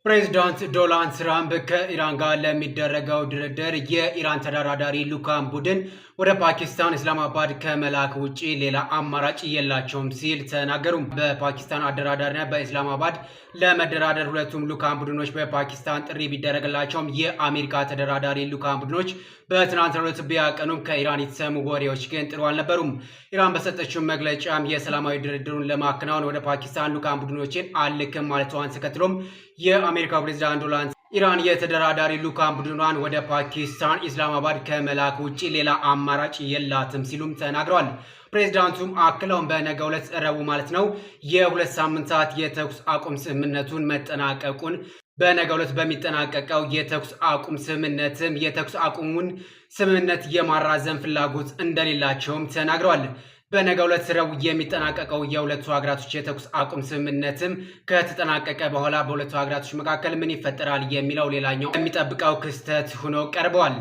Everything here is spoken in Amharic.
ፕሬዚዳንት ዶናልድ ትራምፕ ከኢራን ጋር ለሚደረገው ድርድር የኢራን ተደራዳሪ ልዑካን ቡድን ወደ ፓኪስታን ኢስላማባድ ከመላክ ውጪ ሌላ አማራጭ የላቸውም ሲል ተናገሩ። በፓኪስታን አደራዳሪነት በኢስላማባድ ለመደራደር ሁለቱም ልዑካን ቡድኖች በፓኪስታን ጥሪ ቢደረግላቸውም የአሜሪካ ተደራዳሪ ልዑካን ቡድኖች በትናንትናው ዕለት ቢያቀኑም ከኢራን የተሰሙ ወሬዎች ግን ጥሩ አልነበሩም። ኢራን በሰጠችው መግለጫም የሰላማዊ ድርድሩን ለማከናወን ወደ ፓኪስታን ልዑካን ቡድኖችን አልክም ማለቷን ተከትሎም የአሜሪካው ፕሬዝዳንት ዶናልድ ኢራን የተደራዳሪ ልዑካን ቡድኗን ወደ ፓኪስታን ኢስላማባድ ከመላክ ውጪ ሌላ አማራጭ የላትም ሲሉም ተናግረዋል። ፕሬዝዳንቱም አክለውም በነገው ዕለት ረቡዕ ማለት ነው የሁለት ሳምንታት የተኩስ አቁም ስምምነቱን መጠናቀቁን በነገው ዕለት በሚጠናቀቀው የተኩስ አቁም ስምምነትም የተኩስ አቁሙን ስምምነት የማራዘም ፍላጎት እንደሌላቸውም ተናግረዋል። በነገው ዕለት ረቡዕ የሚጠናቀቀው የሁለቱ ሀገራቶች የተኩስ አቁም ስምምነትም ከተጠናቀቀ በኋላ በሁለቱ ሀገራቶች መካከል ምን ይፈጠራል የሚለው ሌላኛው የሚጠብቀው ክስተት ሆኖ ቀርበዋል።